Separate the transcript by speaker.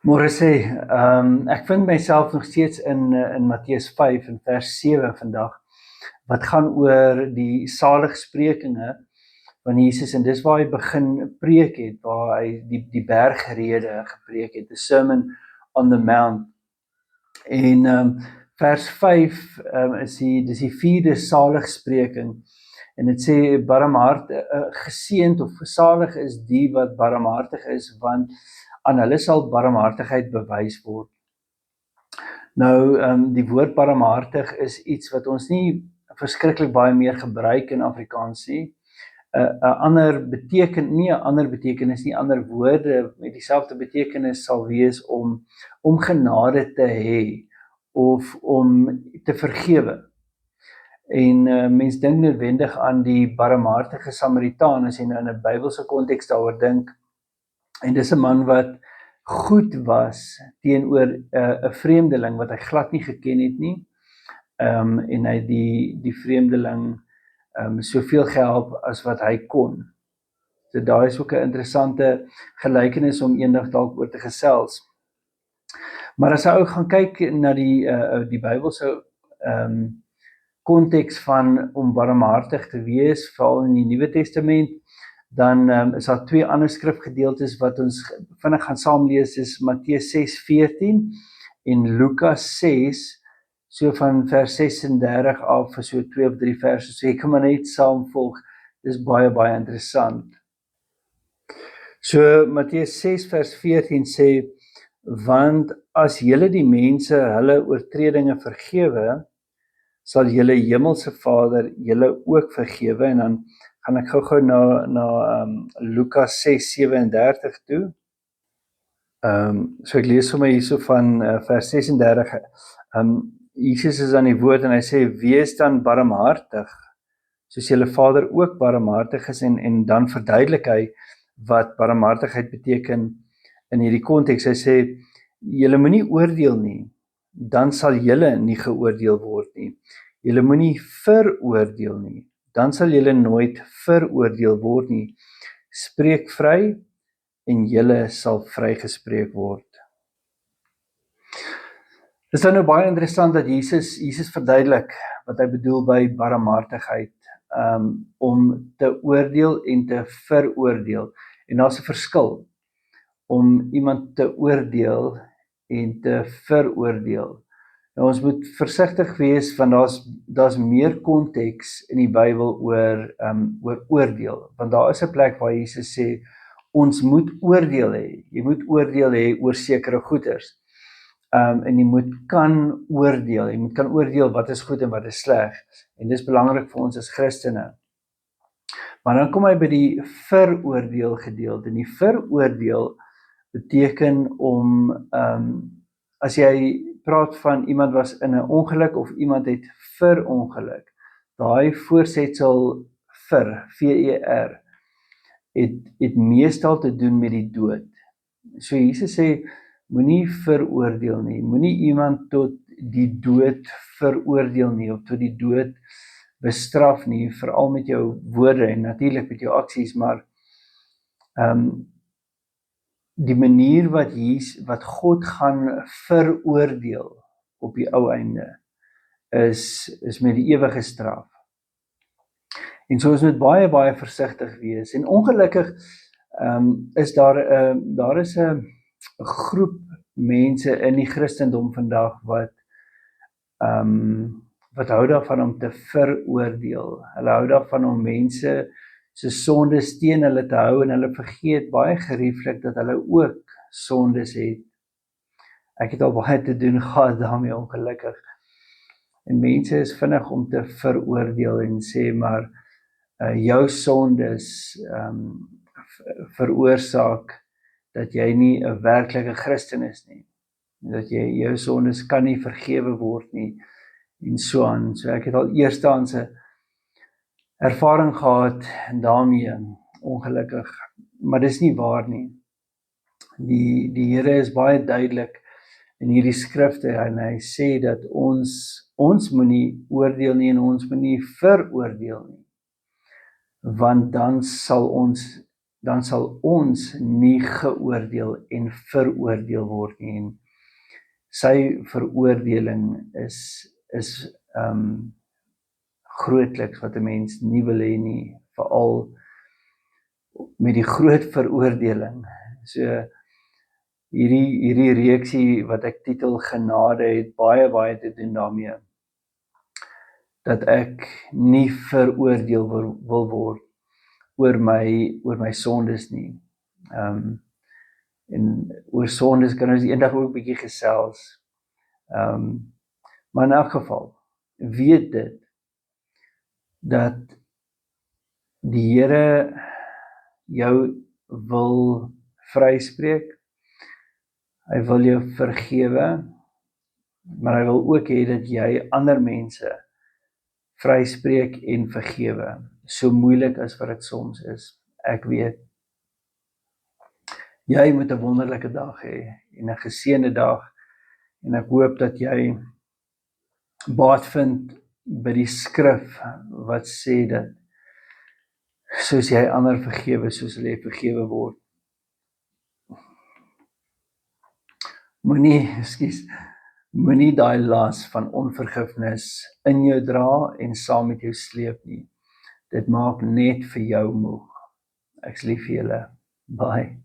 Speaker 1: Môre sê, ek vind myself nog steeds in Matteus 5 in vers 7 vandag, wat gaan oor die saligsprekinge van Jesus, en dis waar hy begin preek het, waar hy die bergrede gepreek het, the Sermon on the Mount. En vers 5 dis die vierde saligspreking, en dit sê geseënd of gesalig is die wat barmhartig is, want aan hulle sal barmhartigheid bewys word. Nou, die woord barmhartig is iets wat ons nie verskriklik baie meer gebruik in Afrikaans nie. 'n ander betekenis nie, ander woorde met dieselfde betekenis sal wees om genade te hê of om te vergewe. En mens dink noodwendig aan die barmhartige Samaritaan as jy nou in 'n Bybelse konteks daaroor dink. En dis 'n man wat goed was teenoor 'n vreemdeling wat hy glad nie geken het nie. En hy die vreemdeling soveel gehelp as wat hy kon. So daar is ook 'n interessante gelykenis om eendag dalk oor te gesels. Maar as jy ook gaan kyk na die Bybelse konteks van om barmhartig te wees, veral in die Nuwe Testament, dan is daar twee ander skrifgedeeltes wat ons vinnig gaan saamlees, is Matteus 6:14 en Lukas 6, so van vers 36 af, so 2 of 3 verse, so ek kan maar net saam volg, dis baie, baie interessant. So Matteus 6 vers 14 sê, want as julle die mense hulle oortredinge vergewe, sal julle hemelse Vader julle ook vergewe. En dan gaan ek gou na Lukas 6:37 toe. So ek lees sommer hierso van vers 36. Jesus is aan die woord en hy sê, wees dan barmhartig, soos julle Vader ook barmhartig is, en dan verduidelik hy wat barmhartigheid beteken in hierdie konteks. Hy sê, julle moenie oordeel nie, dan sal julle nie geoordeel word nie. Julle moenie veroordeel nie, dan sal julle nooit veroordeel word nie. Spreek vry en julle sal vrygespreek word. Dit is dan nou baie interessant dat Jesus verduidelik wat hy bedoel by barmhartigheid, om te oordeel en te veroordeel. En daar's 'n verskil om iemand te oordeel en te veroordeel. Nou, ons moet versigtig wees, want daar's meer konteks in die Bybel oor oordeel, want daar is 'n plek waar Jesus sê, ons moet oordeel hê. Jy moet oordeel hê oor sekere goeders. En jy moet kan oordeel wat is goed en wat is sleg. En dis belangrik vir ons as Christene. Maar dan kom hy by die veroordeel gedeelte. En die veroordeel beteken om, as jy praat van iemand was in 'n ongeluk of iemand het verongeluk, daai voorsetsel ver, het meestal te doen met die dood. So Jesus sê, moenie veroordeel nie, moenie iemand tot die dood veroordeel nie, of tot die dood bestraf nie, veral met jou woorde en natuurlik met jou aksies, maar die manier wat God gaan veroordeel op die ou einde is met die ewige straf. En so is met baie, baie versigtig wees. En ongelukkig is daar is 'n groep mense in die Christendom vandag wat hou daarvan om te veroordeel. Hulle hou daarvan om mense se sondes teen hulle te hou, en hulle vergeet baie gerieflik dat hulle ook sondes het. Ek het al baie te doen gehad daarmee, ongelukkig. En mense is vinnig om te veroordeel en sê maar jou sondes veroorsaak dat jy nie 'n werklike Christen is nie. Dat jou sondes kan nie vergewe word nie, en so aan. So ek het al eerstehandse ervaring gehad daarmee, ongelukkig. Maar dis nie waar nie. Die Here is baie duidelik in hierdie skrifte, en hy sê dat ons moenie oordeel nie, en ons moenie veroordeel nie. Want dan sal ons dan sal ons nie geoordeel en veroordeel word nie. En sy veroordeling is grootliks wat 'n mens nie wil hê nie, veral met die groot veroordeling. So hierdie reeksie wat ek titel Genade het baie te doen daarmee dat ek nie veroordeel wil word oor my sondes nie. En oor sondes kan ons eendag ook 'n bietjie gesels. Maar in elk geval, weet dit dat die Here jou wil vryspreek. Hy wil jou vergewe, maar hy wil ook hê dat jy ander mense vryspreek en vergewe. So moeilik as wat dit soms is. Ek weet. Jy moet 'n wonderlike dag hê en 'n geseënde dag. En ek hoop dat jy baat vind by die skrif wat sê dat soos jy ander vergewe, soos hulle vergewe word. Moenie daai las van onvergifnis in jou dra en saam met jou sleep nie. Dit maak net vir jou moeg. Ek's lief vir julle. Bye.